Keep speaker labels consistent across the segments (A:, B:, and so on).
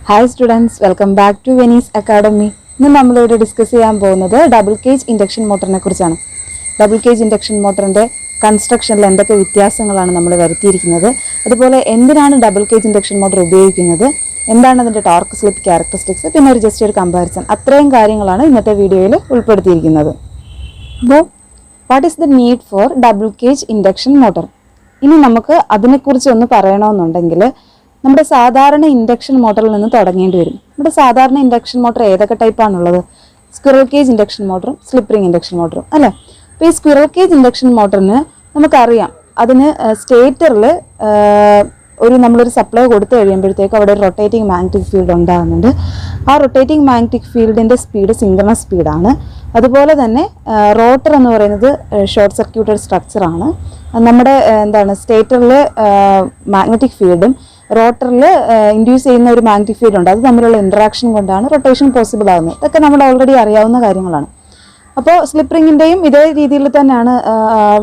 A: Hi students, welcome back to Venice Academy. ഇന്ന് നമ്മളിവിടെ discuss ചെയ്യാൻ പോകുന്നത് ഡബിൾ കേജ് ഇൻഡക്ഷൻ മോട്ടറിനെ കുറിച്ചാണ്. ഡബിൾ കേജ് ഇൻഡക്ഷൻ മോട്ടറിൻ്റെ കൺസ്ട്രക്ഷനിൽ എന്തൊക്കെ വ്യത്യാസങ്ങളാണ് നമ്മൾ വരുത്തിയിരിക്കുന്നത്, അതുപോലെ എന്തിനാണ് ഡബിൾ കേജ് ഇൻഡക്ഷൻ മോട്ടർ ഉപയോഗിക്കുന്നത്, എന്താണ് അതിൻ്റെ ടോർക്ക് സ്ലിപ്പ് ക്യാരക്ടറിസ്റ്റിക്സ്, പിന്നെ ജസ്റ്റ് ഒരു കമ്പാരിസൺ, അത്രയും കാര്യങ്ങളാണ് ഇന്നത്തെ വീഡിയോയിൽ ഉൾപ്പെടുത്തിയിരിക്കുന്നത്. അപ്പോൾ what is the need for double cage induction motor? ഇനി നമുക്ക് അതിനെക്കുറിച്ച് ഒന്ന് പറയണമെന്നുണ്ടെങ്കിൽ നമ്മുടെ സാധാരണ ഇൻഡക്ഷൻ മോട്ടറിൽ നിന്ന് തുടങ്ങേണ്ടി വരും. നമ്മുടെ സാധാരണ ഇൻഡക്ഷൻ മോട്ടർ ഏതൊക്കെ ടൈപ്പാണുള്ളത്? സ്ക്വിറൽ കേജ് ഇൻഡക്ഷൻ മോട്ടറും സ്ലിപ്പ് റിംഗ് ഇൻഡക്ഷൻ മോട്ടറും അല്ലേ. അപ്പോൾ ഈ സ്ക്വിറൽ കേജ് ഇൻഡക്ഷൻ മോട്ടറിന് നമുക്കറിയാം, അതിന് സ്റ്റേറ്ററിൽ നമ്മളൊരു സപ്ലൈ കൊടുത്തു കഴിയുമ്പോഴത്തേക്കും അവിടെ ഒരു റൊട്ടേറ്റിംഗ് മാഗ്നറ്റിക് ഫീൽഡ് ഉണ്ടാകുന്നുണ്ട്. ആ റൊട്ടേറ്റിംഗ് മാഗ്നറ്റിക് ഫീൽഡിൻ്റെ സ്പീഡ് സിങ്ക്രണസ് സ്പീഡാണ്. അതുപോലെ തന്നെ റോട്ടർ എന്ന് പറയുന്നത് ഷോർട്ട് സർക്യൂട്ടഡ് സ്ട്രക്ചറാണ്. നമ്മുടെ സ്റ്റേറ്ററിൽ മാഗ്നറ്റിക് ഫീൽഡും റോട്ടറിൽ ഇൻഡ്യൂസ് ചെയ്യുന്ന ഒരു മാഗ്നറ്റിക് ഫീൽഡ് ഉണ്ട്. അത് തമ്മിലുള്ള ഇൻട്രാക്ഷൻ കൊണ്ടാണ് റൊട്ടേഷൻ പോസിബിൾ ആകുന്നത്. ഇതൊക്കെ നമ്മൾ ഓൾറെഡി അറിയാവുന്ന കാര്യങ്ങളാണ്. അപ്പോൾ സ്ലിപ്പ് റിങ്ങിൻ്റെയും ഇതേ രീതിയിൽ തന്നെയാണ്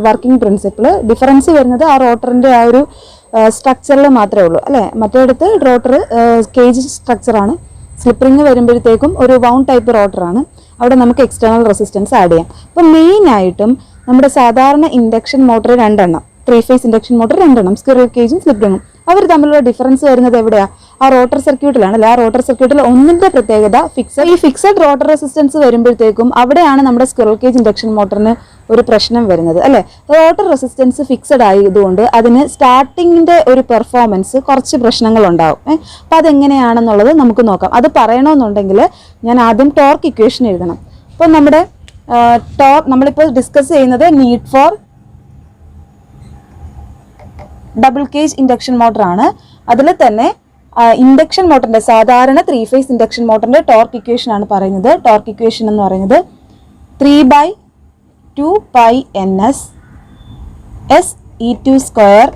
A: വർക്കിംഗ് പ്രിൻസിപ്പിൾ. ഡിഫറൻസ് വരുന്നത് ആ റോട്ടറിൻ്റെ ആ ഒരു സ്ട്രക്ചറിൽ മാത്രമേ ഉള്ളൂ അല്ലേ. മറ്റേടത്ത് റോട്ടർ കേജ് സ്ട്രക്ചറാണ്. സ്ലിപ്പ് റിങ് വരുമ്പോഴത്തേക്കും ഒരു വൗണ്ട് ടൈപ്പ് റോട്ടറാണ്. അവിടെ നമുക്ക് എക്സ്റ്റേണൽ റെസിസ്റ്റൻസ് ആഡ് ചെയ്യാം. അപ്പോൾ മെയിനായിട്ടും നമ്മുടെ സാധാരണ ഇൻഡക്ഷൻ മോട്ടർ രണ്ടെണ്ണം, 3 ഫേസ് ഇൻഡക്ഷൻ മോട്ടർ രണ്ടെണ്ണം, സ്ക്വിറൽ കേജും സ്ലിപ്പ് റിങ്ങും, അവർ തമ്മിലുള്ള ഡിഫറൻസ് വരുന്നത് എവിടെയാണ്? ആ റോട്ടർ സർക്യൂട്ടിലാണ് അല്ലേ. ആ റോട്ടർ സർക്യൂട്ടിൽ ഒന്നിൻ്റെ പ്രത്യേകത ഫിക്സഡ് റോട്ടർ റെസിസ്റ്റൻസ് വരുമ്പോഴത്തേക്കും അവിടെയാണ് നമ്മുടെ സ്ക്വിറൽ കേജ് ഇൻഡക്ഷൻ മോട്ടറിന് ഒരു പ്രശ്നം വരുന്നത് അല്ലേ. റോട്ടർ റെസിസ്റ്റൻസ് ഫിക്സഡ് ആയതുകൊണ്ട് അതിന് സ്റ്റാർട്ടിങ്ങിൻ്റെ ഒരു പെർഫോമൻസ് കുറച്ച് പ്രശ്നങ്ങളുണ്ടാവും. അപ്പോൾ അതെങ്ങനെയാണെന്നുള്ളത് നമുക്ക് നോക്കാം. അത് പറയണമെന്നുണ്ടെങ്കിൽ ഞാൻ ആദ്യം ടോർക്ക് ഇക്വേഷൻ എഴുതണം. അപ്പോൾ നമ്മുടെ നമ്മളിപ്പോൾ ഡിസ്കസ് ചെയ്യുന്നത് need for double cage induction motor ആണ്. അതിൽ തന്നെ ഇൻഡക്ഷൻ മോട്ടറിന്റെ സാധാരണ 3 ഫേസ് ഇൻഡക്ഷൻ മോട്ടറിന്റെ ടോർക്ക് ഇക്വേഷൻ ആണ് പറയുന്നത്. ടോർക്ക് ഇക്വേഷൻ എന്ന് പറയുന്നത് 3/2 pi ns s e2 square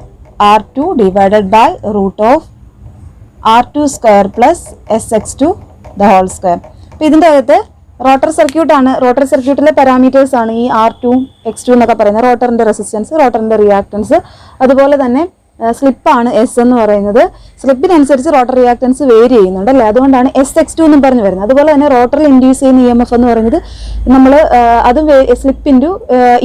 A: r2 divided by root of r2 square plus sx2 the whole square. അപ്പോൾ ഇതിൻ്റെ അകത്ത് റോട്ടർ സർക്യൂട്ടാണ്. റോട്ടർ സർക്യൂട്ടിലെ പാരാമീറ്റേഴ്സ് ആണ് ഈ R2 X2 എന്നൊക്കെ പറയുന്നത്. റോട്ടറിൻ്റെ റെസിസ്റ്റൻസ്, റോട്ടറിൻ്റെ റിയാക്ടൻസ്, അതുപോലെ തന്നെ സ്ലിപ്പാണ് എസ് എന്ന് പറയുന്നത്. സ്ലിപ്പിനനുസരിച്ച് റോട്ടർ റിയാക്ടൻസ് വേരി ചെയ്യുന്നുണ്ട് അല്ലേ. അതുകൊണ്ടാണ് SX2 എന്നും പറഞ്ഞു വരുന്നത്. അതുപോലെ തന്നെ റോട്ടറിൽ ഇൻഡ്യൂസ് ചെയ്യുന്ന EMF എന്ന് പറയുന്നത് നമ്മൾ അത് സ്ലിപ്പ് ഇൻറ്റു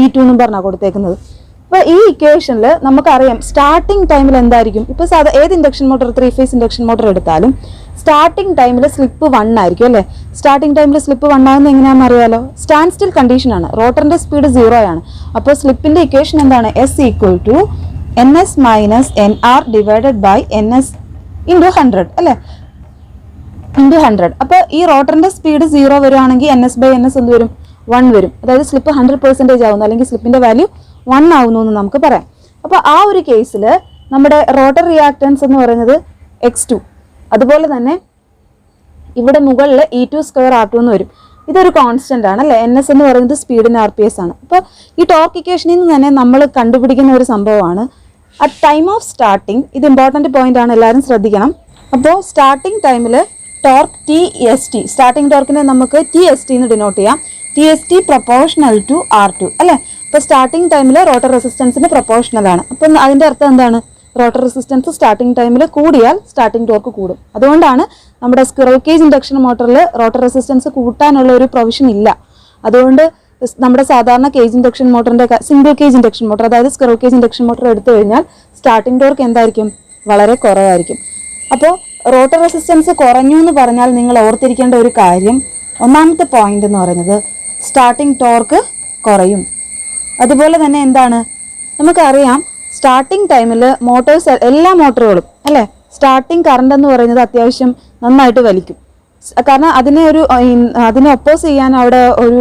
A: E2 എന്നും പറഞ്ഞാണ് കൊടുത്തേക്കുന്നത്. അപ്പോൾ ഈ ഇക്വേഷനിൽ നമുക്കറിയാം സ്റ്റാർട്ടിങ് ടൈമിൽ എന്തായിരിക്കും. ഇപ്പോൾ ഏത് induction motor 3 phase induction motor എടുത്താലും സ്റ്റാർട്ടിങ് ടൈമിൽ സ്ലിപ്പ് 1 ആയിരിക്കും അല്ലേ. സ്റ്റാർട്ടിങ് ടൈമിൽ സ്ലിപ്പ് 1 ആകുന്നത് എങ്ങനെയാണെന്ന് അറിയാലോ. സ്റ്റാൻഡ് സ്റ്റിൽ കണ്ടീഷനാണ്. റോട്ടറിൻ്റെ സ്പീഡ് 0 ആണ്. അപ്പോൾ സ്ലിപ്പിൻ്റെ ഇക്വേഷൻ എന്താണ്? S = ns - nr divided by ns into 100 അല്ലേ, into 100. അപ്പോൾ ഈ റോട്ടറിൻ്റെ സ്പീഡ് 0 വരുവാണെങ്കിൽ ns/ns എന്ത് വരും? 1 വരും. അതായത് സ്ലിപ്പ് 100% ആവുന്നു, അല്ലെങ്കിൽ സ്ലിപ്പിൻ്റെ വാല്യൂ 1 ആവുന്നു എന്ന് നമുക്ക് പറയാം. അപ്പോൾ ആ ഒരു കേസിൽ നമ്മുടെ റോട്ടർ റിയാക്ടൻസ് എന്ന് പറയുന്നത് X2. അതുപോലെ തന്നെ ഇവിടെ മുകളിൽ E2 square R2 എന്ന് വരും. ഇതൊരു കോൺസ്റ്റന്റ് ആണ് അല്ലേ. NS എന്ന് പറയുന്നത് സ്പീഡിന് RPS ആണ്. അപ്പോൾ ഈ ടോർക്ക് ഇക്വേഷനിൽ നിന്ന് തന്നെ നമ്മൾ കണ്ടുപിടിക്കുന്ന ഒരു സംഭവമാണ് അറ്റ് ടൈം ഓഫ് സ്റ്റാർട്ടിങ്. ഇത് ഇമ്പോർട്ടൻറ്റ് പോയിന്റ് ആണ്, എല്ലാവരും ശ്രദ്ധിക്കണം. അപ്പോൾ സ്റ്റാർട്ടിങ് ടൈമിൽ ടോർക്ക് TST, സ്റ്റാർട്ടിങ് ടോർക്കിനെ നമുക്ക് TST എന്ന് ഡിനോട്ട് ചെയ്യാം. TST പ്രൊപ്പോർഷണൽ ടു R2 അല്ലേ. അപ്പോൾ സ്റ്റാർട്ടിങ് ടൈമിൽ റോട്ടർ റെസിസ്റ്റൻസിന് പ്രൊപ്പോർഷണൽ ആണ്. അപ്പം അതിൻ്റെ അർത്ഥം എന്താണ്? റോട്ടർ റെസിസ്റ്റൻസ് സ്റ്റാർട്ടിംഗ് ടൈമിൽ കൂടിയാൽ സ്റ്റാർട്ടിംഗ് ടോർക്ക് കൂടും. അതുകൊണ്ടാണ് നമ്മുടെ സ്ക്വിറൽ കേജ് ഇൻഡക്ഷൻ മോട്ടറിൽ റോട്ടർ റെസിസ്റ്റൻസ് കൂട്ടാനുള്ള ഒരു പ്രൊവിഷൻ ഇല്ല. അതുകൊണ്ട് നമ്മുടെ സാധാരണ കേജ് ഇൻഡക്ഷൻ മോട്ടറിൻ്റെ സിംഗിൾ കേജ് ഇൻഡക്ഷൻ മോട്ടർ, അതായത് സ്ക്വിറൽ കേജ് ഇൻഡക്ഷൻ മോട്ടർ എടുത്തു കഴിഞ്ഞാൽ സ്റ്റാർട്ടിംഗ് ടോർക്ക് എന്തായിരിക്കും? വളരെ കുറവായിരിക്കും. അപ്പോൾ റോട്ടർ റെസിസ്റ്റൻസ് കുറഞ്ഞു എന്ന് പറഞ്ഞാൽ നിങ്ങൾ ഓർത്തിരിക്കേണ്ട ഒരു കാര്യം, ഒന്നാമത്തെ പോയിന്റ് എന്ന് പറയുന്നത് സ്റ്റാർട്ടിംഗ് ടോർക്ക് കുറയും. അതുപോലെ തന്നെ എന്താണ്, നമുക്കറിയാം സ്റ്റാർട്ടിംഗ് ടൈമിൽ മോട്ടോഴ്സ്, എല്ലാ മോട്ടറുകളും അല്ലേ, സ്റ്റാർട്ടിംഗ് കറണ്ട് എന്ന് പറയുന്നത് അത്യാവശ്യം നന്നായിട്ട് വലിക്കും. കാരണം അതിനെ ഒപ്പോസ് ചെയ്യാൻ അവിടെ ഒരു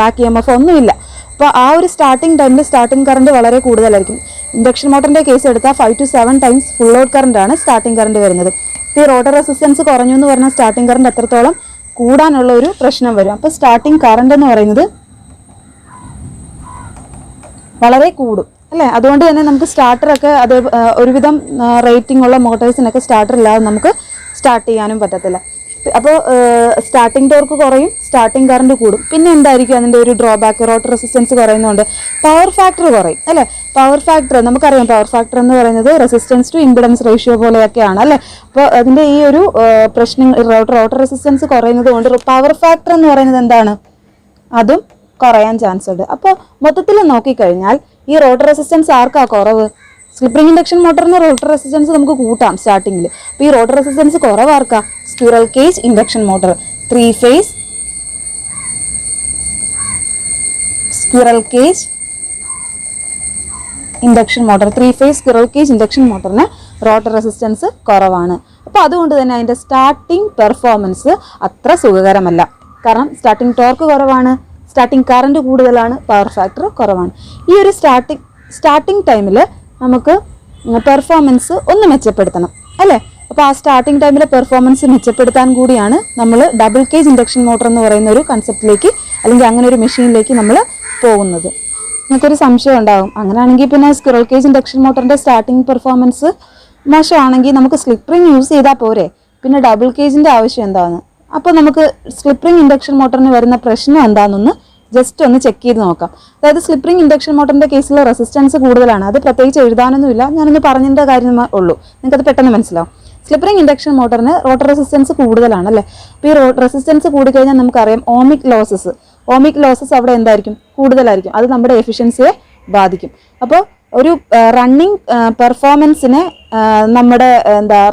A: ബാക്ക് EMF ഒന്നുമില്ല. അപ്പോൾ ആ ഒരു സ്റ്റാർട്ടിംഗ് ടൈമിൽ സ്റ്റാർട്ടിംഗ് കറണ്ട് വളരെ കൂടുതലായിരിക്കും. ഇൻഡക്ഷൻ മോട്ടറിൻ്റെ കേസ് എടുത്താൽ 5 to 7 times ഫുൾ ലോഡ് കറണ്ടാണ് സ്റ്റാർട്ടിംഗ് കറണ്ട് വരുന്നത്. ഈ റോട്ടർ റെസിസ്റ്റൻസ് കുറഞ്ഞു എന്ന് പറഞ്ഞാൽ സ്റ്റാർട്ടിംഗ് കറണ്ട് എത്രത്തോളം കൂടാനുള്ള ഒരു പ്രശ്നം വരും. അപ്പോൾ സ്റ്റാർട്ടിംഗ് കറണ്ട് എന്ന് പറയുന്നത് വളരെ കൂടും അല്ലേ. അതുകൊണ്ട് തന്നെ നമുക്ക് സ്റ്റാർട്ടറൊക്കെ ഒരുവിധം റേറ്റിംഗ് ഉള്ള മോട്ടോഴ്സിനൊക്കെ സ്റ്റാർട്ടർ ഇല്ലാതെ നമുക്ക് സ്റ്റാർട്ട് ചെയ്യാനും പറ്റത്തില്ല. അപ്പോൾ സ്റ്റാർട്ടിംഗ് ടോർക്ക് കുറയും, സ്റ്റാർട്ടിംഗ് കറണ്ട് കൂടും. പിന്നെ എന്തായിരിക്കും അതിൻ്റെ ഒരു ഡ്രോബാക്ക്? റോട്ടർ റെസിസ്റ്റൻസ് കുറയുന്നതുകൊണ്ട് പവർ ഫാക്ടർ കുറയും അല്ലേ. പവർ ഫാക്ടർ നമുക്കറിയാം, പവർ ഫാക്ടർ എന്ന് പറയുന്നത് റെസിസ്റ്റൻസ് ടു ഇമ്പിഡൻസ് റേഷ്യോ പോലെയൊക്കെയാണ് അല്ലേ. അപ്പോൾ അതിൻ്റെ ഈ ഒരു പ്രശ്നം റോട്ടർ റെസിസ്റ്റൻസ് കുറയുന്നത് കൊണ്ട് പവർ ഫാക്ടർ എന്ന് പറയുന്നത് എന്താണ്? അതും കുറയാൻ ചാൻസ് ഉണ്ട്. അപ്പോൾ മൊത്തത്തിൽ നോക്കിക്കഴിഞ്ഞാൽ ഈ റോട്ടർ റെസിസ്റ്റൻസ് ആർക്കാ കുറവ്? സ്ലിപ്പ് റിംഗ് ഇൻഡക്ഷൻ മോട്ടറിന് റോട്ടർ റെസിസ്റ്റൻസ് നമുക്ക് കൂട്ടാം സ്റ്റാർട്ടിങ്ങിൽ. അപ്പോൾ ഈ റോട്ടർ റെസിസ്റ്റൻസ് കുറവാർക്കാ? Squirrel cage induction motor, 3 phase squirrel cage induction motor, 3 phase squirrel cage induction മോട്ടറിന് റോട്ടർ റെസിസ്റ്റൻസ് കുറവാണ്. അപ്പോൾ അതുകൊണ്ട് തന്നെ അതിൻ്റെ സ്റ്റാർട്ടിംഗ് പെർഫോമൻസ് അത്ര സുഖകരമല്ല. കാരണം സ്റ്റാർട്ടിംഗ് ടോർക്ക് കുറവാണ്, സ്റ്റാർട്ടിംഗ് കറണ്ട് കൂടുതലാണ്, പവർ ഫാക്ടർ കുറവാണ്. ഈ ഒരു സ്റ്റാർട്ടിംഗ് ടൈമിൽ നമുക്ക് പെർഫോമൻസ് ഒന്ന് മെച്ചപ്പെടുത്തണം അല്ലേ. അപ്പോൾ ആ സ്റ്റാർട്ടിംഗ് ടൈമിലെ പെർഫോമൻസ് മെച്ചപ്പെടുത്താൻ കൂടിയാണ് നമ്മൾ ഡബിൾ കേജ് ഇൻഡക്ഷൻ മോട്ടർ എന്ന് പറയുന്ന ഒരു കൺസെപ്റ്റിലേക്ക് അല്ലെങ്കിൽ അങ്ങനെ ഒരു മെഷീനിലേക്ക് നമ്മൾ പോകുന്നത്. നിങ്ങൾക്കൊരു സംശയം ഉണ്ടാകും, അങ്ങനെയാണെങ്കിൽ പിന്നെ സ്ക്വിറൽ കേജ് ഇൻഡക്ഷൻ മോട്ടറിൻ്റെ സ്റ്റാർട്ടിംഗ് പെർഫോമൻസ് മോശമാണെങ്കിൽ നമുക്ക് സ്ലിപ്പ് റിംഗ് യൂസ് ചെയ്താൽ പോരെ, പിന്നെ ഡബിൾ കേജിൻ്റെ ആവശ്യം എന്താണ്? അപ്പോൾ നമുക്ക് സ്ലിപ്പ് റിംഗ് ഇൻഡക്ഷൻ മോട്ടറിന് വരുന്ന പ്രശ്നം എന്താണെന്നൊന്ന് ജസ്റ്റ് ഒന്ന് ചെക്ക് ചെയ്ത് നോക്കാം. അതായത് സ്ലിപ്പ് റിംഗ് ഇൻഡക്ഷൻ മോട്ടറിൻ്റെ കേസിൽ റെസിസ്റ്റൻസ് കൂടുതലാണ്. അത് പ്രത്യേകിച്ച് എഴുതാനൊന്നുമില്ല, ഞാനൊന്ന് പറഞ്ഞതിൻ്റെ കാര്യമേ ഉള്ളൂ, നിങ്ങൾക്കത് പെട്ടെന്ന് മനസ്സിലാവും. സ്ലിപ്പ് റിംഗ് ഇൻഡക്ഷൻ മോട്ടറിന് റോട്ടർ റെസിസ്റ്റൻസ് കൂടുതലാണ് അല്ലേ. അപ്പോൾ ഈ റെസിസ്റ്റൻസ് കൂടിക്കഴിഞ്ഞാൽ നമുക്കറിയാം ഓമിക് ലോസസ് അവിടെ എന്തായിരിക്കും? കൂടുതലായിരിക്കും. അത് നമ്മുടെ എഫിഷ്യൻസിയെ ബാധിക്കും. അപ്പോൾ ഒരു റണ്ണിങ് പെർഫോമൻസിനെ നമ്മുടെ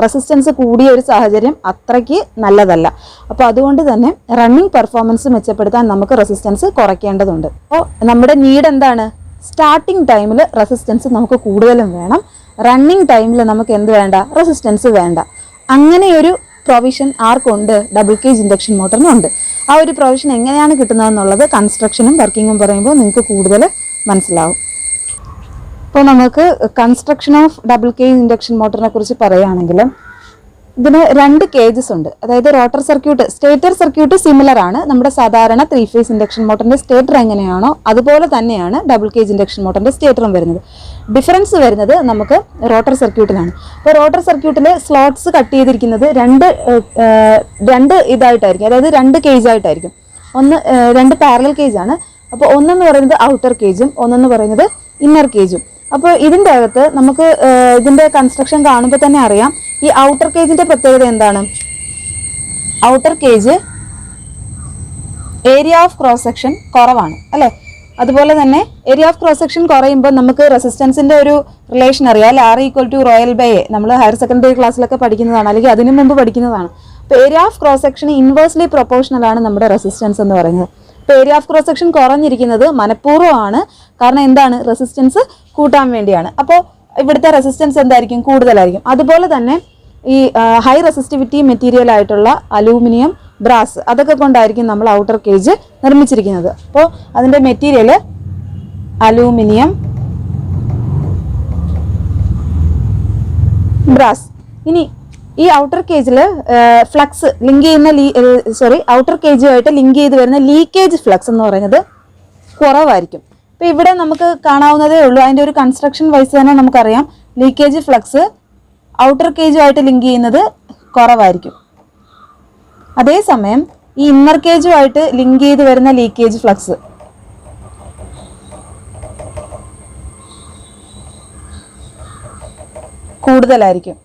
A: റെസിസ്റ്റൻസ് കൂടിയ ഒരു സാഹചര്യം അത്രയ്ക്ക് നല്ലതല്ല. അപ്പോൾ അതുകൊണ്ട് തന്നെ റണ്ണിങ് പെർഫോമൻസ് മെച്ചപ്പെടുത്താൻ നമുക്ക് റെസിസ്റ്റൻസ് കുറയ്ക്കേണ്ടതുണ്ട്. അപ്പോൾ നമ്മുടെ നീഡ് എന്താണ്? സ്റ്റാർട്ടിംഗ് ടൈമിൽ റെസിസ്റ്റൻസ് നമുക്ക് കൂടുതലും വേണം, റണ്ണിങ് ടൈമിൽ നമുക്ക് എന്ത് വേണ്ട? റെസിസ്റ്റൻസ് വേണ്ട. അങ്ങനെയൊരു പ്രൊവിഷൻ ആർക്കുണ്ട്? ഡബിൾ കേജ് ഇൻഡക്ഷൻ മോട്ടറിനുണ്ട്. ആ ഒരു പ്രൊവിഷൻ എങ്ങനെയാണ് കിട്ടുന്നതെന്നുള്ളത് കൺസ്ട്രക്ഷനും വർക്കിങ്ങും പറയുമ്പോൾ നിങ്ങൾക്ക് കൂടുതൽ മനസ്സിലാവും. അപ്പോൾ നമുക്ക് construction of double cage induction മോട്ടറിനെ കുറിച്ച് പറയുകയാണെങ്കിൽ ഇതിന് 2 കേജസ് ഉണ്ട്. അതായത് rotor circuit, stator circuit similar ആണ്. നമ്മുടെ സാധാരണ 3 ഫേസ് ഇൻഡക്ഷൻ മോട്ടറിൻ്റെ സ്റ്റേറ്റർ എങ്ങനെയാണോ അതുപോലെ തന്നെയാണ് ഡബിൾ കേജ് ഇൻഡക്ഷൻ മോട്ടറിൻ്റെ സ്റ്റേറ്ററും വരുന്നത്. ഡിഫറൻസ് വരുന്നത് നമുക്ക് റോട്ടർ സർക്യൂട്ടിലാണ്. അപ്പോൾ റോട്ടർ സർക്യൂട്ടിൽ സ്ലോട്ട്സ് കട്ട് ചെയ്തിരിക്കുന്നത് രണ്ട് ഇതായിട്ടായിരിക്കും, അതായത് 2 കേജ് ആയിട്ടായിരിക്കും. 2 പാരലൽ കേജാണ്. അപ്പോൾ ഒന്നെന്ന് പറയുന്നത് ഔട്ടർ കേജും ഒന്നെന്ന് പറയുന്നത് ഇന്നർ കേജും. അപ്പോൾ ഇതിൻ്റെ അകത്ത് നമുക്ക് ഇതിൻ്റെ കൺസ്ട്രക്ഷൻ കാണുമ്പോൾ തന്നെ അറിയാം, ഈ ഔട്ടർ കേജിൻ്റെ പ്രത്യേകത എന്താണ്? Outer cage area of cross section കുറവാണ് അല്ലേ. അതുപോലെ തന്നെ ഏരിയ ഓഫ് ക്രോസ് സെക്ഷൻ കുറയുമ്പോൾ നമുക്ക് റെസിസ്റ്റൻസിൻ്റെ ഒരു റിലേഷൻ അറിയാം അല്ലെ. R=ρL/A നമ്മൾ ഹയർ സെക്കൻഡറി ക്ലാസ്സിലൊക്കെ പഠിക്കുന്നതാണ്, അല്ലെങ്കിൽ അതിനു മുമ്പ് പഠിക്കുന്നതാണ്. അപ്പോൾ area of cross section inversely proportional ആണ് നമ്മുടെ റെസിസ്റ്റൻസ് എന്ന് പറയുന്നത്. ഇപ്പോൾ ഏരിയ ഓഫ് ക്രോസ് സെക്ഷൻ കുറഞ്ഞിരിക്കുന്നത് മനഃപൂർവ്വമാണ്. കാരണം എന്താണ്? റെസിസ്റ്റൻസ് കൂട്ടാൻ വേണ്ടിയാണ്. അപ്പോൾ ഇവിടുത്തെ റെസിസ്റ്റൻസ് എന്തായിരിക്കും? കൂടുതലായിരിക്കും. അതുപോലെ തന്നെ ഈ ഹൈ റെസിസ്റ്റിവിറ്റി മെറ്റീരിയൽ ആയിട്ടുള്ള അലൂമിനിയം, ബ്രാസ് അതൊക്കെ കൊണ്ടായിരിക്കും നമ്മൾ ഔട്ടർ കേജ് നിർമ്മിച്ചിരിക്കുന്നത്. അപ്പോൾ അതിൻ്റെ മെറ്റീരിയൽ അലൂമിനിയം, ബ്രാസ്. ഇനി ഈ ഔട്ടർ കേജിൽ ഫ്ലക്സ് ലിങ്ക് ചെയ്യുന്ന ഔട്ടർ കേജുമായിട്ട് ലിങ്ക് ചെയ്ത് വരുന്ന ലീക്കേജ് ഫ്ലക്സ് എന്ന് പറയുന്നത് കുറവായിരിക്കും. ഇപ്പോൾ ഇവിടെ നമുക്ക് കാണാവുന്നതേ ഉള്ളൂ, അതിൻ്റെ ഒരു കൺസ്ട്രക്ഷൻ വൈസ് തന്നെ നമുക്കറിയാം ലീക്കേജ് ഫ്ലക്സ് ഔട്ടർ കേജുമായിട്ട് ലിങ്ക് ചെയ്യുന്നത് കുറവായിരിക്കും. അതേസമയം ഈ ഇന്നർ കേജുമായിട്ട് ലിങ്ക് ചെയ്ത് വരുന്ന ലീക്കേജ് ഫ്ലക്സ് കൂടുതലായിരിക്കും.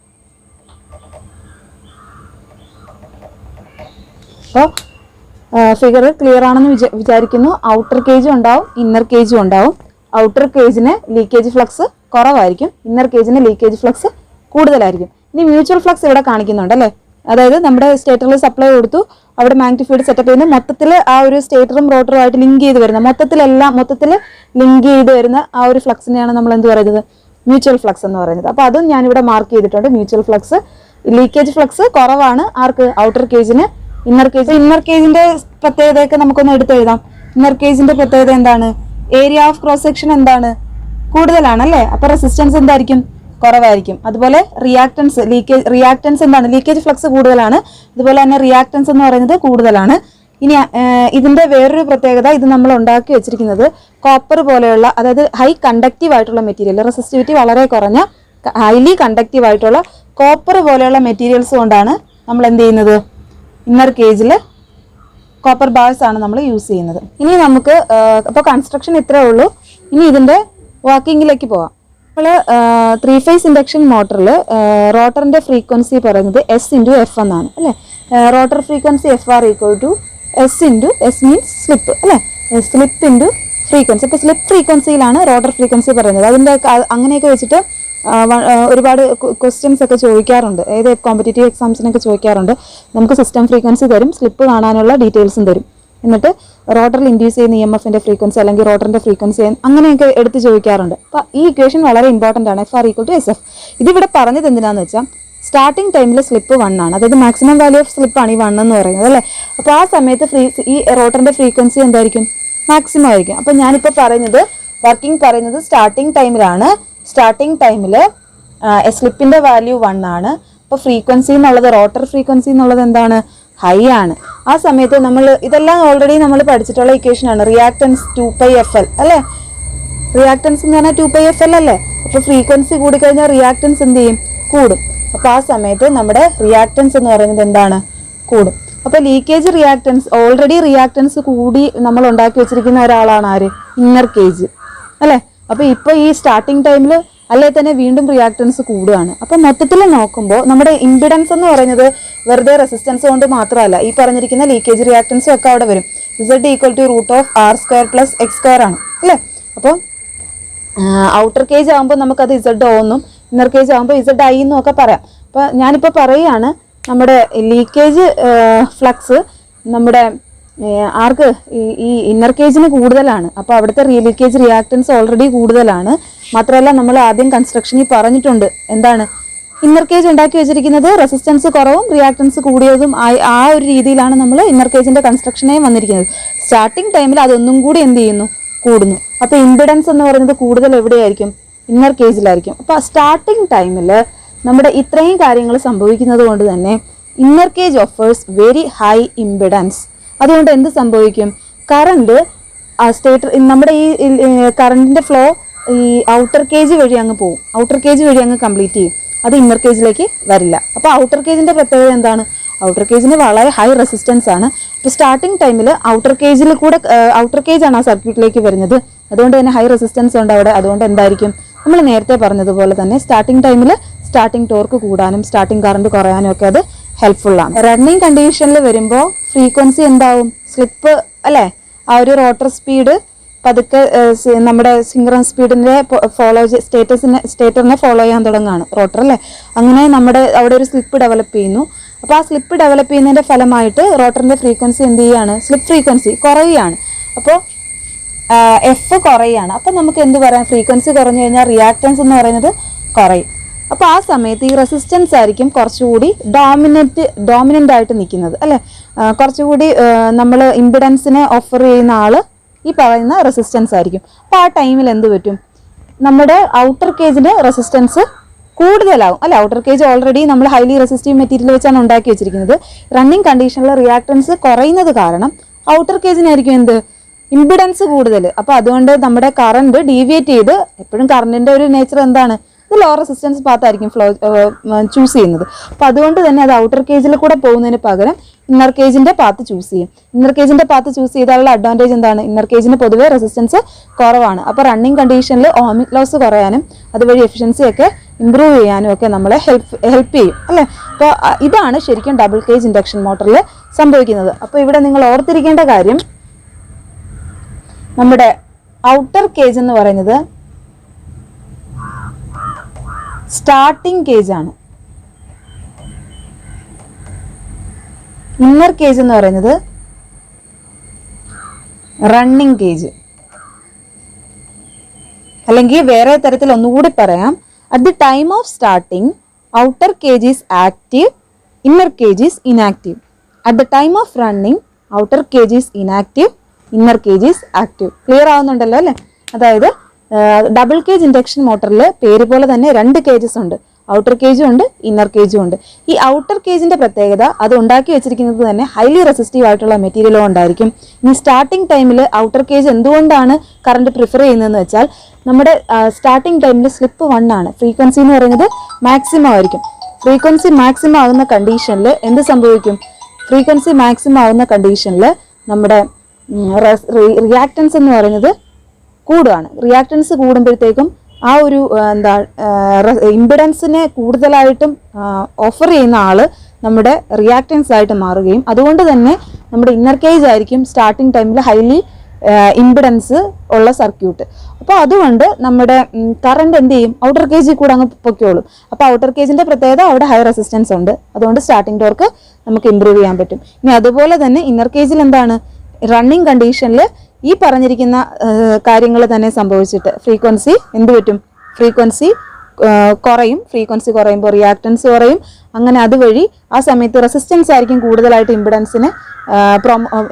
A: അപ്പോൾ ഫിഗർ ക്ലിയർ ആണെന്ന് വിചാരിക്കുന്നു. ഔട്ടർ കേജും ഉണ്ടാവും, ഇന്നർ കേജും ഉണ്ടാവും. ഔട്ടർ കേജിന് ലീക്കേജ് ഫ്ലക്സ് കുറവായിരിക്കും, ഇന്നർ കേജിന് ലീക്കേജ് ഫ്ലക്സ് കൂടുതലായിരിക്കും. ഇനി മ്യൂച്വൽ ഫ്ലക്സ് ഇവിടെ കാണിക്കുന്നുണ്ട് അല്ലേ. അതായത് നമ്മുടെ സ്റ്റേറ്ററിൽ സപ്ലൈ കൊടുത്തു, അവിടെ മാഗ്നിഫൈഡ് സെറ്റപ്പ് ചെയ്യുന്ന മൊത്തത്തിൽ ആ ഒരു സ്റ്റേറ്ററും റോട്ടറും ആയിട്ട് ലിങ്ക് ചെയ്ത് വരുന്ന മൊത്തത്തിൽ ലിങ്ക് ചെയ്ത് വരുന്ന ആ ഒരു ഫ്ലക്സിനെയാണ് നമ്മൾ എന്ത് പറയുന്നത്? മ്യൂച്വൽ ഫ്ലക്സ് എന്ന് പറയുന്നത്. അപ്പോൾ അതും ഞാനിവിടെ മാർക്ക് ചെയ്തിട്ടുണ്ട്. മ്യൂച്വൽ ഫ്ലക്സ്, ലീക്കേജ് ഫ്ലക്സ് കുറവാണ് ആർക്ക്? ഔട്ടർ കേജിന്. ഇന്നർ കേജിന്റെ പ്രത്യേകതയൊക്കെ നമുക്കൊന്ന് എടുത്തെഴുതാം. ഇന്നർ കേജിന്റെ പ്രത്യേകത എന്താണ്? ഏരിയ ഓഫ് ക്രോസ് സെക്ഷൻ എന്താണ്? കൂടുതലാണല്ലേ. അപ്പോൾ റെസിസ്റ്റൻസ് എന്തായിരിക്കും? കുറവായിരിക്കും. അതുപോലെ റിയാക്ടൻസ് എന്താണ്? ലീക്കേജ് ഫ്ലക്സ് കൂടുതലാണ്, അതുപോലെ തന്നെ റിയാക്ടൻസ് എന്ന് പറയുന്നത് കൂടുതലാണ്. ഇനി ഇതിന്റെ വേറൊരു പ്രത്യേകത, ഇത് നമ്മൾ ഉണ്ടാക്കി വെച്ചിരിക്കുന്നത് കോപ്പർ പോലെയുള്ള, അതായത് ഹൈ കണ്ടക്റ്റീവ് ആയിട്ടുള്ള മെറ്റീരിയൽ, റെസിസ്റ്റിവിറ്റി വളരെ കുറഞ്ഞ ഹൈലി കണ്ടക്റ്റീവ് ആയിട്ടുള്ള കോപ്പർ പോലെയുള്ള മെറ്റീരിയൽസ് കൊണ്ടാണ് നമ്മൾ എന്ത് ചെയ്യുന്നത്? ഇന്നർ കേജിൽ കോപ്പർ ബാർസ് ആണ് നമ്മൾ യൂസ് ചെയ്യുന്നത്. ഇനി നമുക്ക് അപ്പോൾ കൺസ്ട്രക്ഷൻ ഇത്രയേ ഉള്ളൂ. ഇനി ഇതിൻ്റെ വർക്കിങ്ങിലേക്ക് പോവാം. നമ്മൾ 3 ഫേസ് ഇൻഡക്ഷൻ മോട്ടറിൽ റോട്ടറിൻ്റെ ഫ്രീക്വൻസി പറയുന്നത് S/F എന്നാണ് അല്ലേ. Rotor frequency FR = S means slip അല്ലേ. Slip into frequency. അപ്പോൾ സ്ലിപ്പ് ഫ്രീക്വൻസിയിലാണ് റോട്ടർ ഫ്രീക്വൻസി പറയുന്നത്. അതിൻ്റെ അങ്ങനെയൊക്കെ വെച്ചിട്ട് ഒരുപാട് ക്വസ്റ്റ്യൻസ് ഒക്കെ ചോദിക്കാറുണ്ട്. ഏത് കോമ്പറ്റേറ്റീവ് എക്സാംസിനൊക്കെ ചോദിക്കാറുണ്ട്. നമുക്ക് സിസ്റ്റം ഫ്രീക്വൻസി തരും, സ്ലിപ്പ് കാണാനുള്ള ഡീറ്റെയിൽസും തരും. എന്നിട്ട് റോട്ടറിൽ ഇൻഡ്യൂസ് ചെയ്യുന്ന EMFൻ്റെ ഫ്രീക്വൻസി അല്ലെങ്കിൽ റോട്ടറിൻ്റെ ഫ്രീക്വൻസി അങ്ങനെയൊക്കെ എടുത്ത് ചോദിക്കാറുണ്ട്. അപ്പോൾ ഈ ഇക്വേഷൻ വളരെ ഇമ്പോർട്ടൻ്റ് ആണ്. FR = SF. ഇതിവിടെ പറഞ്ഞത് എന്തിനാന്ന് വെച്ചാൽ സ്റ്റാർട്ടിംഗ് ടൈമിൽ സ്ലിപ്പ് 1 ആണ്. അതായത് മാക്സിമം വാല്യൂ ഓഫ് സ്ലിപ്പാണ് ഈ 1 എന്ന് പറയുന്നത് അല്ലേ. അപ്പോൾ ആ സമയത്ത് ഈ റോട്ടറിൻ്റെ ഫ്രീക്വൻസി എന്തായിരിക്കും? മാക്സിമം ആയിരിക്കും. അപ്പോൾ ഞാനിപ്പോൾ വർക്കിംഗ് പറയുന്നത് സ്റ്റാർട്ടിംഗ് ടൈമിലാണ്. സ്റ്റാർട്ടിംഗ് ടൈമിൽ സ്ലിപ്പിൻ്റെ വാല്യൂ 1 ആണ്. അപ്പോൾ ഫ്രീക്വൻസി എന്നുള്ളത് റോട്ടർ ഫ്രീക്വൻസി എന്നുള്ളത് എന്താണ്? ഹൈ ആണ്. ആ സമയത്ത് നമ്മൾ ഇതെല്ലാം ഓൾറെഡി നമ്മൾ പഠിച്ചിട്ടുള്ള ഇക്വേഷനാണ്. റിയാക്റ്റൻസ് 2πfl അല്ലേ. റിയാക്റ്റൻസ് എന്ന് പറഞ്ഞാൽ 2πfl അല്ലേ. അപ്പോൾ ഫ്രീക്വൻസി കൂടിക്കഴിഞ്ഞാൽ റിയാക്റ്റൻസ് എന്ത് ചെയ്യും? കൂടും. അപ്പോൾ ആ സമയത്ത് നമ്മുടെ റിയാക്റ്റൻസ് എന്ന് പറയുന്നത് എന്താണ്? കൂടും. അപ്പോൾ ലീക്കേജ് റിയാക്റ്റൻസ് ഓൾറെഡി റിയാക്റ്റൻസ് കൂടി നമ്മൾ ഉണ്ടാക്കി വെച്ചിരിക്കുന്ന ഒരാളാണ് ആര്? ഇന്നർ കേജ് അല്ലേ. അപ്പോൾ ഇപ്പോൾ ഈ സ്റ്റാർട്ടിംഗ് ടൈമിൽ അല്ലെ തന്നെ വീണ്ടും റിയാക്റ്റൻസ് കൂടുകയാണ്. അപ്പോൾ മൊത്തത്തിൽ നോക്കുമ്പോൾ നമ്മുടെ ഇമ്പിഡൻസ് എന്ന് പറയുന്നത് വെറുതെ റെസിസ്റ്റൻസ് കൊണ്ട് മാത്രമല്ല, ഈ പറഞ്ഞിരിക്കുന്ന ലീക്കേജ് റിയാക്റ്റൻസും ഒക്കെ അവിടെ വരും. Z = √R² + X² ആണ് അല്ലേ. അപ്പോൾ ഔട്ടർ കേജ് ആകുമ്പോൾ നമുക്കത് ZO എന്നും ഇന്നർ കേജ് ആകുമ്പോൾ ZI എന്നും ഒക്കെ പറയാം. അപ്പോൾ ഞാനിപ്പോൾ പറയുകയാണ് നമ്മുടെ ലീക്കേജ് ഫ്ലക്സ് നമ്മുടെ ആർക്ക് ഈ ഇന്നർ കേജിന് കൂടുതലാണ്. അപ്പോൾ അവിടുത്തെ ലീക്കേജ് റിയാക്റ്റൻസ് ഓൾറെഡി കൂടുതലാണ്. മാത്രമല്ല നമ്മൾ ആദ്യം കൺസ്ട്രക്ഷനിൽ പറഞ്ഞിട്ടുണ്ട് എന്താണ്? ഇന്നർ കേജ് ഉണ്ടാക്കി വെച്ചിരിക്കുന്നത് റെസിസ്റ്റൻസ് കുറവും റിയാക്റ്റൻസ് കൂടിയതും ആ ഒരു രീതിയിലാണ് നമ്മൾ ഇന്നർ കേജിൻ്റെ കൺസ്ട്രക്ഷനേ വന്നിരിക്കുന്നത്. സ്റ്റാർട്ടിംഗ് ടൈമിൽ അതൊന്നും കൂടി എന്ത് ചെയ്യുന്നു? കൂടുന്നു. അപ്പോൾ ഇമ്പിഡൻസ് എന്ന് പറയുന്നത് കൂടുതൽ എവിടെയായിരിക്കും? ഇന്നർ കേജിലായിരിക്കും. അപ്പോൾ സ്റ്റാർട്ടിംഗ് ടൈമിൽ നമ്മുടെ ഇത്രയും കാര്യങ്ങൾ സംഭവിക്കുന്നത് കൊണ്ട് തന്നെ inner cage offers very high impedance. അതുകൊണ്ട് എന്ത് സംഭവിക്കും? കറണ്ട് നമ്മുടെ ഈ കറണ്ടിൻ്റെ ഫ്ലോ ഈ ഔട്ടർ കേജ് വഴി അങ്ങ് പോകും. ഔട്ടർ കേജ് വഴി അങ്ങ് കംപ്ലീറ്റ് ചെയ്യും. അത് ഇന്നർ കേജിലേക്ക് വരില്ല. അപ്പോൾ ഔട്ടർ കേജിൻ്റെ പ്രത്യേകത എന്താണ്? ഔട്ടർ കേജിന് വളരെ ഹൈ റെസിസ്റ്റൻസ് ആണ്. ഇപ്പോൾ സ്റ്റാർട്ടിംഗ് ടൈമിൽ ഔട്ടർ കേജാണ് ആ സർക്യൂട്ടിലേക്ക് വരുന്നത്. അതുകൊണ്ട് തന്നെ ഹൈ റെസിസ്റ്റൻസ് ഉണ്ട് അവിടെ. അതുകൊണ്ട് എന്തായിരിക്കും? നമ്മൾ നേരത്തെ പറഞ്ഞതുപോലെ തന്നെ സ്റ്റാർട്ടിംഗ് ടൈമിൽ സ്റ്റാർട്ടിംഗ് ടോർക്ക് കൂടാനും സ്റ്റാർട്ടിംഗ് കറണ്ട് കുറയാനും ഒക്കെ അത് ഹെൽപ്ഫുള്ളാണ്. റണ്ണിങ് കണ്ടീഷനിൽ വരുമ്പോൾ ഫ്രീക്വൻസി എന്താവും? സ്ലിപ്പ് അല്ലേ. ആ ഒരു റോട്ടർ സ്പീഡ് പതുക്കെ നമ്മുടെ സിങ്ക്രൺ സ്പീഡിൻ്റെ സ്റ്റേറ്ററിനെ ഫോളോ ചെയ്യാൻ തുടങ്ങുകയാണ് റോട്ടർ അല്ലേ. അങ്ങനെ നമ്മുടെ അവിടെ ഒരു സ്ലിപ്പ് ഡെവലപ്പ് ചെയ്യുന്നു. അപ്പോൾ ആ സ്ലിപ്പ് ഡെവലപ്പ് ചെയ്യുന്നതിൻ്റെ ഫലമായിട്ട് റോട്ടറിൻ്റെ ഫ്രീക്വൻസി എന്ത് ചെയ്യുകയാണ്? സ്ലിപ്പ് ഫ്രീക്വൻസി കുറയുകയാണ്. അപ്പോൾ എഫ് കുറയുകയാണ്. അപ്പോൾ നമുക്ക് എന്ത് പറയാം? ഫ്രീക്വൻസി കുറഞ്ഞു കഴിഞ്ഞാൽ റിയാക്റ്റൻസ് എന്ന് പറയുന്നത് കുറയും. അപ്പോൾ ആ സമയത്ത് ഈ റെസിസ്റ്റൻസ് ആയിരിക്കും കുറച്ചുകൂടി ഡോമിനൻ്റ് ആയിട്ട് നിൽക്കുന്നത് അല്ലേ. കുറച്ചുകൂടി നമ്മൾ ഇമ്പിഡൻസിനെ ഓഫർ ചെയ്യുന്ന ആൾ ഈ പറയുന്ന റെസിസ്റ്റൻസ് ആയിരിക്കും. അപ്പോൾ ആ ടൈമിൽ എന്ത് പറ്റും? നമ്മുടെ ഔട്ടർ കേജിൻ്റെ റെസിസ്റ്റൻസ് കൂടുതലാവും അല്ലേ. ഔട്ടർ കേജ് ഓൾറെഡി നമ്മൾ ഹൈലി റെസിസ്റ്റീവ് മെറ്റീരിയൽ വെച്ചാണ് ഉണ്ടാക്കി വെച്ചിരിക്കുന്നത്. റണ്ണിങ് കണ്ടീഷനിൽ റിയാക്റ്റൻസ് കുറയുന്നത് കാരണം ഔട്ടർ കേജിനായിരിക്കും എന്ത്? ഇമ്പിഡൻസ് കൂടുതൽ. അപ്പോൾ അതുകൊണ്ട് നമ്മുടെ കറണ്ട് ഡീവിയേറ്റ് ചെയ്ത്, എപ്പോഴും കറണ്ടിൻ്റെ ഒരു നേച്ചർ എന്താണ്? ഇത് ലോ റെസിസ്റ്റൻസ് പാത്തായിരിക്കും ചൂസ് ചെയ്യുന്നത്. അപ്പോൾ അതുകൊണ്ട് തന്നെ അത് ഔട്ടർ കേജിൽ കൂടെ പോകുന്നതിന് പകരം ഇന്നർ കേജിൻ്റെ പാത്ത് ചൂസ് ചെയ്യും. ഇന്നർ കേജിൻ്റെ പാത്ത് ചൂസ് ചെയ്താലുള്ള അഡ്വാൻറ്റേജ് എന്താണ്? ഇന്നർ കേജിന് പൊതുവേ റെസിസ്റ്റൻസ് കുറവാണ്. അപ്പോൾ റണ്ണിങ് കണ്ടീഷനിൽ ഓമിക് ലോസ് കുറയാനും അതുവഴി എഫിഷ്യൻസി ഒക്കെ ഇമ്പ്രൂവ് ചെയ്യാനും ഒക്കെ നമ്മളെ ഹെൽപ്പ് ചെയ്യും അല്ലേ. അപ്പോൾ ഇതാണ് ശരിക്കും ഡബിൾ കേജ് ഇൻഡക്ഷൻ മോട്ടറിൽ സംഭവിക്കുന്നത്. അപ്പോൾ ഇവിടെ നിങ്ങൾ ഓർത്തിരിക്കേണ്ട കാര്യം, നമ്മുടെ ഔട്ടർ കേജ് എന്ന് പറയുന്നത് സ്റ്റാർട്ടിംഗ് കേജ് ആണ്. ഇന്നർ കേജ് എന്ന് പറയുന്നത് റണ്ണിംഗ് കേജ്. അല്ലെങ്കിൽ വേറെ തരത്തിൽ ഒന്നുകൂടി പറയാം, at the time of starting outer cage is active, inner cage is inactive. At the time of running outer cage is inactive, inner cage is active. Clear ആവുന്നുണ്ടല്ലോ അല്ലേ? അതായത് ഡബിൾ കേജ് ഇൻഡക്ഷൻ മോട്ടറിൽ പേര് പോലെ തന്നെ 2 കേജസ് ഉണ്ട്. Outer കേജും ഉണ്ട്, inner കേജും ഉണ്ട്. ഈ ഔട്ടർ കേജിൻ്റെ പ്രത്യേകത അത് ഉണ്ടാക്കി വെച്ചിരിക്കുന്നത് തന്നെ ഹൈലി റെസിസ്റ്റീവ് ആയിട്ടുള്ള മെറ്റീരിയൽ കൊണ്ടായിരിക്കും. ഇനി സ്റ്റാർട്ടിംഗ് ടൈമിൽ ഔട്ടർ കേജ് എന്തുകൊണ്ടാണ് കറണ്ട് പ്രിഫർ ചെയ്യുന്നതെന്ന് വെച്ചാൽ, നമ്മുടെ സ്റ്റാർട്ടിംഗ് ടൈമിൽ സ്ലിപ്പ് 1 ആണ്. ഫ്രീക്വൻസി എന്ന് പറയുന്നത് മാക്സിമം ആയിരിക്കും. ഫ്രീക്വൻസി മാക്സിമം ആകുന്ന കണ്ടീഷനിൽ എന്ത് സംഭവിക്കും? ഫ്രീക്വൻസി മാക്സിമം ആവുന്ന കണ്ടീഷനിൽ നമ്മുടെ റിയാക്റ്റൻസ് എന്ന് പറയുന്നത് കൂടുകയാണ്. റിയാക്റ്റൻസ് കൂടുമ്പോഴത്തേക്കും ആ ഒരു ഇമ്പിഡൻസിനെ കൂടുതലായിട്ടും ഓഫർ ചെയ്യുന്ന ആള് നമ്മുടെ റിയാക്റ്റൻസ് ആയിട്ട് മാറുകയും അതുകൊണ്ട് തന്നെ നമ്മുടെ ഇന്നർ കേജ് ആയിരിക്കും സ്റ്റാർട്ടിങ് ടൈമിൽ ഹൈലി ഇമ്പിഡൻസ് ഉള്ള സർക്യൂട്ട്. അപ്പോൾ അതുകൊണ്ട് നമ്മുടെ കറണ്ട് എന്ത് ചെയ്യും, ഔട്ടർ കേജിൽ കൂടെ അങ്ങ് പൊയ്ക്കോളും. അപ്പോൾ ഔട്ടർ കേജിന്റെ പ്രത്യേകത അവിടെ ഹൈ റെസിസ്റ്റൻസ് ഉണ്ട്, അതുകൊണ്ട് സ്റ്റാർട്ടിംഗ് ടോർക്ക് നമുക്ക് ഇമ്പ്രൂവ് ചെയ്യാൻ പറ്റും. ഇനി അതുപോലെ തന്നെ ഇന്നർ കേജിൽ എന്താണ്, റണ്ണിങ് കണ്ടീഷനിൽ ഈ പറഞ്ഞിരിക്കുന്ന കാര്യങ്ങൾ തന്നെ സംഭവിച്ചിട്ട് ഫ്രീക്വൻസി എന്ത് പറ്റും, ഫ്രീക്വൻസി കുറയും. ഫ്രീക്വൻസി കുറയുമ്പോൾ റിയാക്റ്റൻസ് കുറയും. അങ്ങനെ അതുവഴി ആ സമയത്ത് റെസിസ്റ്റൻസ് ആയിരിക്കും കൂടുതലായിട്ട്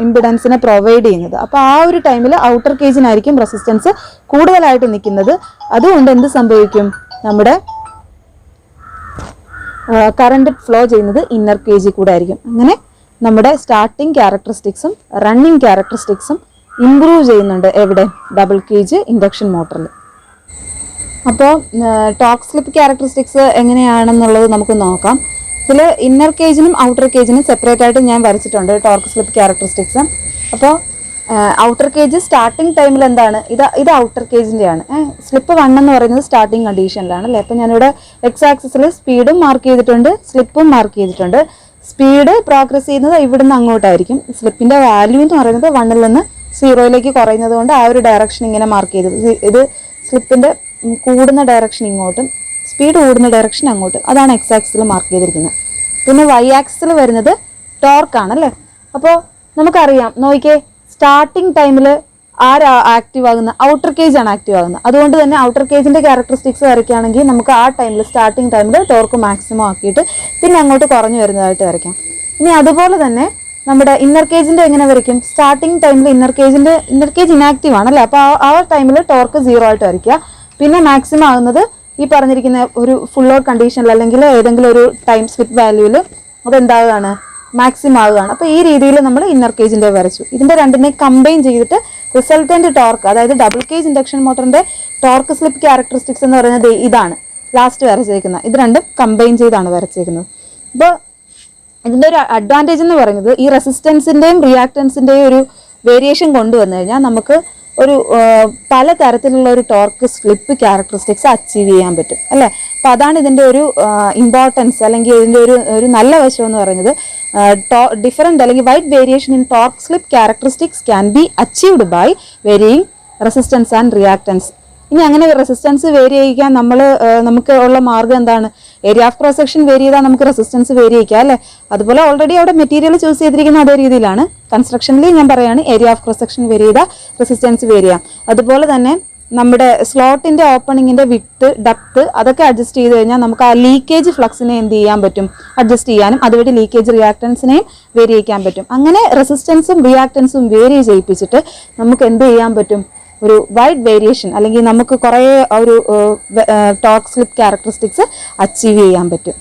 A: ഇമ്പിഡൻസിനെ പ്രൊവൈഡ് ചെയ്യുന്നത്. അപ്പോൾ ആ ഒരു ടൈമിൽ ഔട്ടർ കേജിനായിരിക്കും റെസിസ്റ്റൻസ് കൂടുതലായിട്ട് നിൽക്കുന്നത്. അതുകൊണ്ട് എന്ത് സംഭവിക്കും, നമ്മുടെ കറണ്ട് ഫ്ലോ ചെയ്യുന്നത് ഇന്നർ കേജിൽ കൂടെ ആയിരിക്കും. അങ്ങനെ നമ്മുടെ സ്റ്റാർട്ടിംഗ് ക്യാരക്ടറിസ്റ്റിക്സും റണ്ണിങ് ക്യാരക്ടറിസ്റ്റിക്സും ഇംപ്രൂവ് ചെയ്യുന്നുണ്ട്. എവിടെ, ഡബിൾ കേജ് ഇൻഡക്ഷൻ മോട്ടറിൽ. അപ്പോൾ ടോർക്ക് സ്ലിപ്പ് ക്യാരക്ടറിസ്റ്റിക്സ് എങ്ങനെയാണെന്നുള്ളത് നമുക്ക് നോക്കാം. ഇതിൽ ഇന്നർ കേജിനും ഔട്ടർ കേജിനും സെപ്പറേറ്റ് ആയിട്ട് ഞാൻ വരച്ചിട്ടുണ്ട് ടോർക്ക് സ്ലിപ്പ് ക്യാരക്ടറിസ്റ്റിക്സ്. അപ്പോൾ ഔട്ടർ കേജ് സ്റ്റാർട്ടിംഗ് ടൈമിൽ എന്താണ്, ഇത് ഔട്ടർ കേജിൻ്റെയാണ്. സ്ലിപ്പ് 1 എന്ന് പറയുന്നത് സ്റ്റാർട്ടിംഗ് കണ്ടീഷനിലാണ് അല്ലേ. അപ്പോൾ ഞാനിവിടെ എക്സ് ആക്സിസിൽ സ്പീഡും മാർക്ക് ചെയ്തിട്ടുണ്ട്, സ്ലിപ്പും മാർക്ക് ചെയ്തിട്ടുണ്ട്. സ്പീഡ് പ്രോഗ്രസ് ചെയ്യുന്നത് ഇവിടുന്ന് അങ്ങോട്ടായിരിക്കും. സ്ലിപ്പിൻ്റെ വാല്യൂ എന്ന് പറയുന്നത് 1ൽ നിന്ന് 0യിലേക്ക് കുറയുന്നത് കൊണ്ട് ആ ഒരു ഡയറക്ഷൻ ഇങ്ങനെ മാർക്ക് ചെയ്തത്. ഇത് സ്ലിപ്പിൻ്റെ കൂടുന്ന ഡയറക്ഷൻ ഇങ്ങോട്ടും സ്പീഡ് കൂടുന്ന ഡയറക്ഷൻ അങ്ങോട്ടും, അതാണ് എക്സ് ആക്സിൽ മാർക്ക് ചെയ്തിരിക്കുന്നത്. പിന്നെ വൈ ആക്സിൽ വരുന്നത് ടോർക്കാണ് അല്ലേ. അപ്പോൾ നമുക്കറിയാം, നോക്കിയേ, സ്റ്റാർട്ടിംഗ് ടൈമിൽ ആരാ ആക്റ്റീവ് ആകുന്നത്, ഔട്ടർ കേജ് ആണ് ആക്റ്റീവ് ആകുന്നത്. അതുകൊണ്ട് തന്നെ ഔട്ടർ കേജിൻ്റെ ക്യാരക്ടറിസ്റ്റിക്സ് വരയ്ക്കുകയാണെങ്കിൽ നമുക്ക് ആ ടൈമിൽ സ്റ്റാർട്ടിംഗ് ടൈമിൽ ടോർക്ക് മാക്സിമം ആക്കിയിട്ട് പിന്നെ അങ്ങോട്ട് കുറഞ്ഞു വരുന്നതായിട്ട് വരയ്ക്കാം. ഇനി അതുപോലെ തന്നെ നമ്മുടെ ഇന്നർ കേജിൻ്റെ എങ്ങനെ വരയ്ക്കും, സ്റ്റാർട്ടിംഗ് ടൈമിൽ ഇന്നർ കേജ് ഇനാക്റ്റീവ് ആണല്ലേ. അപ്പോൾ ആ ടൈമിൽ ടോർക്ക് 0 ആയിട്ട് വരയ്ക്കുക. പിന്നെ മാക്സിമം ആകുന്നത് ഈ പറഞ്ഞിരിക്കുന്ന ഒരു ഫുൾ ലോഡ് കണ്ടീഷനിൽ അല്ലെങ്കിൽ ഏതെങ്കിലും ഒരു ടൈം സ്ലിപ്പ് വാല്യൂവിൽ അതെന്താവുകയാണ്, മാക്സിമം ആവുകയാണ്. അപ്പോൾ ഈ രീതിയിൽ നമ്മൾ ഇന്നർ കേജിൻ്റെ വരച്ചു. ഇതിൻ്റെ രണ്ടിനെ കമ്പൈൻ ചെയ്തിട്ട് റിസൾട്ടൻ്റ് ടോർക്ക്, അതായത് ഡബിൾ കേജ് ഇൻഡക്ഷൻ മോട്ടറിൻ്റെ ടോർക്ക് സ്ലിപ്പ് ക്യാരക്ടറിസ്റ്റിക്സ് എന്ന് പറയുന്നത് ഇതാണ് ലാസ്റ്റ് വരച്ചേക്കുന്നത്. ഇത് രണ്ടും കമ്പൈൻ ചെയ്താണ് വരച്ചേക്കുന്നത്. അപ്പോൾ ഇതിൻ്റെ ഒരു അഡ്വാൻറ്റേജ് എന്ന് പറയുന്നത് ഈ റെസിസ്റ്റൻസിൻ്റെയും റിയാക്റ്റൻസിൻ്റെയും ഒരു വേരിയേഷൻ കൊണ്ടുവന്നു കഴിഞ്ഞാൽ നമുക്ക് ഒരു പല തരത്തിലുള്ള ഒരു ടോർക്ക് സ്ലിപ്പ് ക്യാരക്ടറിസ്റ്റിക്സ് അച്ചീവ് ചെയ്യാൻ പറ്റും അല്ലേ. അപ്പോൾ അതാണ് ഇതിൻ്റെ ഒരു ഇമ്പോർട്ടൻസ്, അല്ലെങ്കിൽ ഇതിൻ്റെ ഒരു നല്ല വശം എന്ന് പറയുന്നത്. ഡിഫറെൻ്റ് അല്ലെങ്കിൽ wide variation in torque slip characteristics can be achieved by varying resistance and reactance. ഇനി അങ്ങനെ റെസിസ്റ്റൻസ് വേരി ചെയ്യിക്കാൻ നമുക്ക് ഉള്ള മാർഗ്ഗം എന്താണ്, area of cross section vary ചെയ്താൽ നമുക്ക് റെസിസ്റ്റൻസ് വേരി ചെയ്യിക്കാം അല്ലേ. അതുപോലെ ഓൾറെഡി അവിടെ മെറ്റീരിയൽ ചൂസ് ചെയ്തിരിക്കുന്ന അതേ രീതിയിലാണ്. കൺസ്ട്രക്ഷനിൽ ഞാൻ പറയുകയാണ് area of cross section vary ചെയ്താൽ റെസിസ്റ്റൻസ് വേരി ചെയ്യാം. അതുപോലെ തന്നെ നമ്മുടെ സ്ലോട്ടിൻ്റെ ഓപ്പണിങ്ങിൻ്റെ വിഡ്ത്ത്, ഡെപ്ത് അതൊക്കെ അഡ്ജസ്റ്റ് ചെയ്ത് കഴിഞ്ഞാൽ നമുക്ക് ആ ലീക്കേജ് ഫ്ലക്സിനെ എന്ത് ചെയ്യാൻ പറ്റും, അഡ്ജസ്റ്റ് ചെയ്യാനും അതുവഴി ലീക്കേജ് റിയാക്റ്റൻസിനെയും വേരി ചെയ്യിക്കാൻ പറ്റും. അങ്ങനെ റെസിസ്റ്റൻസും റിയാക്റ്റൻസും വേരി ചെയ്യിപ്പിച്ചിട്ട് നമുക്ക് എന്ത് ചെയ്യാൻ പറ്റും, ഒരു വൈഡ് വേരിയേഷൻ അല്ലെങ്കിൽ നമുക്ക് കുറേ ഒരു ടോർക്ക് സ്ലിപ്പ് ക്യാരക്ടറിസ്റ്റിക്സ് അച്ചീവ് ചെയ്യാൻ പറ്റും.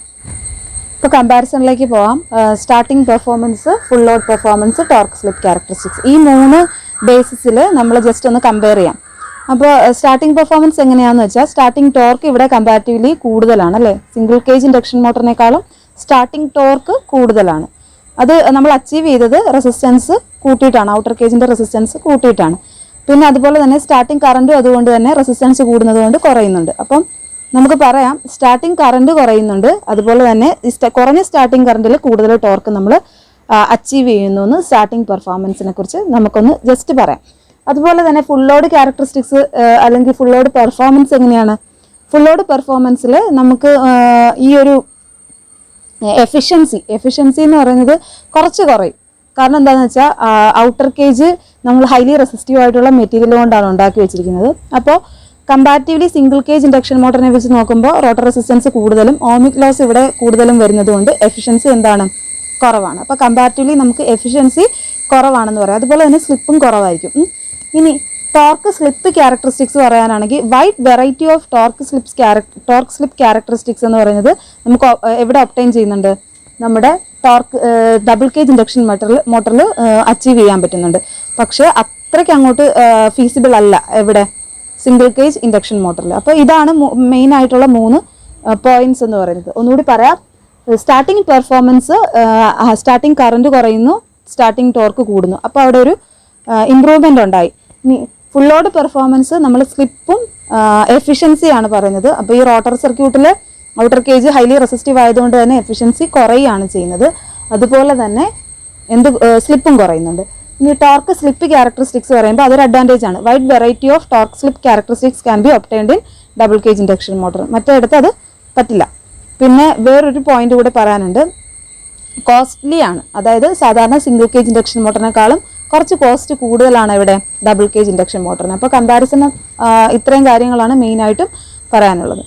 A: ഇപ്പോൾ കമ്പാരിസണിലേക്ക് പോകാം. Starting performance, full load performance, torque slip characteristics, ഈ 3 ബേസിസിൽ നമ്മൾ ജസ്റ്റ് ഒന്ന് കമ്പയർ ചെയ്യാം. അപ്പോൾ സ്റ്റാർട്ടിംഗ് പെർഫോമൻസ് എങ്ങനെയാണെന്ന് വെച്ചാൽ, സ്റ്റാർട്ടിംഗ് ടോർക്ക് ഇവിടെ കമ്പാരിറ്റീവ്ലി കൂടുതലാണ് അല്ലേ. സിംഗിൾ കേജ് ഇൻഡക്ഷൻ മോട്ടറിനേക്കാളും സ്റ്റാർട്ടിംഗ് ടോർക്ക് കൂടുതലാണ്. അത് നമ്മൾ അച്ചീവ് ചെയ്തത് റെസിസ്റ്റൻസ് കൂട്ടിയിട്ടാണ്, ഔട്ടർ കേജിൻ്റെ റെസിസ്റ്റൻസ് കൂട്ടിയിട്ടാണ്. പിന്നെ അതുപോലെ തന്നെ സ്റ്റാർട്ടിംഗ് കറണ്ടും അതുകൊണ്ട് തന്നെ റെസിസ്റ്റൻസ് കൂടുന്നത് കൊണ്ട് കുറയുന്നുണ്ട്. അപ്പം നമുക്ക് പറയാം സ്റ്റാർട്ടിംഗ് കറണ്ട് കുറയുന്നുണ്ട്, അതുപോലെ തന്നെ കുറഞ്ഞ സ്റ്റാർട്ടിംഗ് കറണ്ടിൽ കൂടുതൽ ടോർക്ക് നമ്മൾ അച്ചീവ് ചെയ്യുന്നു എന്ന് സ്റ്റാർട്ടിംഗ് പെർഫോമൻസിനെ കുറിച്ച് നമുക്കൊന്ന് ജസ്റ്റ് പറയാം. അതുപോലെ തന്നെ ഫുൾ ലോഡ് ക്യാരക്ടറിസ്റ്റിക്സ് അല്ലെങ്കിൽ ഫുൾ ലോഡ് പെർഫോമൻസ് എങ്ങനെയാണ്, ഫുൾ ലോഡ് പെർഫോമൻസിൽ നമുക്ക് ഈ ഒരു എഫിഷ്യൻസി എന്ന് പറയുന്നത് കുറച്ച് കുറയും. കാരണം എന്താണെന്ന് വെച്ചാൽ ഔട്ടർ കേജ് നമ്മൾ ഹൈലി റെസിസ്റ്റീവ് ആയിട്ടുള്ള മെറ്റീരിയൽ കൊണ്ടാണ് ഉണ്ടാക്കി വെച്ചിരിക്കുന്നത്. അപ്പോൾ കമ്പാരിറ്റീവ്ലി സിംഗിൾ കേജ് ഇൻഡക്ഷൻ മോട്ടറിനെ വെച്ച് നോക്കുമ്പോൾ റോട്ടർ റെസിസ്റ്റൻസ് കൂടുതലും ഓമിക് ലോസ് ഇവിടെ കൂടുതലും വരുന്നത് കൊണ്ട് എഫിഷ്യൻസി എന്താണ്, കുറവാണ്. അപ്പോൾ കമ്പാരിറ്റീവ്ലി നമുക്ക് എഫിഷ്യൻസി കുറവാണെന്ന് പറയാം. അതുപോലെ തന്നെ സ്ലിപ്പും കുറവായിരിക്കും. ഇനി ടോർക്ക് സ്ലിപ്പ് ക്യാരക്ടറിസ്റ്റിക്സ് പറയാനാണെങ്കിൽ wide variety of torque slip characteristics എന്ന് പറയുന്നത് നമുക്ക് എവിടെ ഒബ്റ്റൈൻ ചെയ്യുന്നുണ്ട്, നമ്മുടെ ടോർക്ക് ഡബിൾ കേജ് ഇൻഡക്ഷൻ മോട്ടറിൽ അച്ചീവ് ചെയ്യാൻ പറ്റുന്നുണ്ട്. പക്ഷേ അത്രയ്ക്ക് അങ്ങോട്ട് ഫീസിബിൾ അല്ല എവിടെ, സിംഗിൾ കേജ് ഇൻഡക്ഷൻ മോട്ടറിൽ. അപ്പോൾ ഇതാണ് മെയിൻ ആയിട്ടുള്ള 3 പോയിന്റ്സ് എന്ന് പറയുന്നത്. ഒന്നുകൂടി പറയാം, സ്റ്റാർട്ടിങ് പെർഫോമൻസ്, സ്റ്റാർട്ടിങ് കറണ്ട് കുറയുന്നു, സ്റ്റാർട്ടിങ് ടോർക്ക് കൂടുന്നു. അപ്പോൾ അവിടെ ഒരു ഇമ്പ്രൂവ്മെൻ്റ് ഉണ്ടായി. ഇനി ഫുൾ ലോഡ് പെർഫോമൻസ് നമ്മൾ സ്ലിപ്പും എഫിഷ്യൻസിയാണ് പറയുന്നത്. അപ്പോൾ ഈ റോട്ടർ സർക്യൂട്ടിൽ ഔട്ടർ കേജ് ഹൈലി റെസിസ്റ്റീവ് ആയതുകൊണ്ട് തന്നെ എഫിഷ്യൻസി കുറയുകയാണ് ചെയ്യുന്നത്. അതുപോലെ തന്നെ സ്ലിപ്പും കുറയുന്നുണ്ട്. ഇനി ടോർക്ക് സ്ലിപ്പ് ക്യാരക്ടറിസ്റ്റിക്സ് പറയുമ്പോൾ അതൊരു അഡ്വാൻറ്റേജ് ആണ്. Wide variety of torque slip characteristics can be obtained in double cage induction motor. മറ്റേടത്ത് അത് പറ്റില്ല. പിന്നെ വേറൊരു പോയിന്റ് കൂടെ പറയാനുണ്ട്, കോസ്റ്റ്ലി ആണ്. അതായത് സാധാരണ സിംഗിൾ കേജ് ഇൻഡക്ഷൻ മോട്ടറിനേക്കാളും കുറച്ച് കോസ്റ്റ് കൂടുതലാണ് ഇവിടെ ഡബിൾ കേജ് ഇൻഡക്ഷൻ മോട്ടറിന്. അപ്പോൾ കമ്പാരിസൺ ഇത്രയും കാര്യങ്ങളാണ് മെയിനായിട്ടും പറയാനുള്ളത്.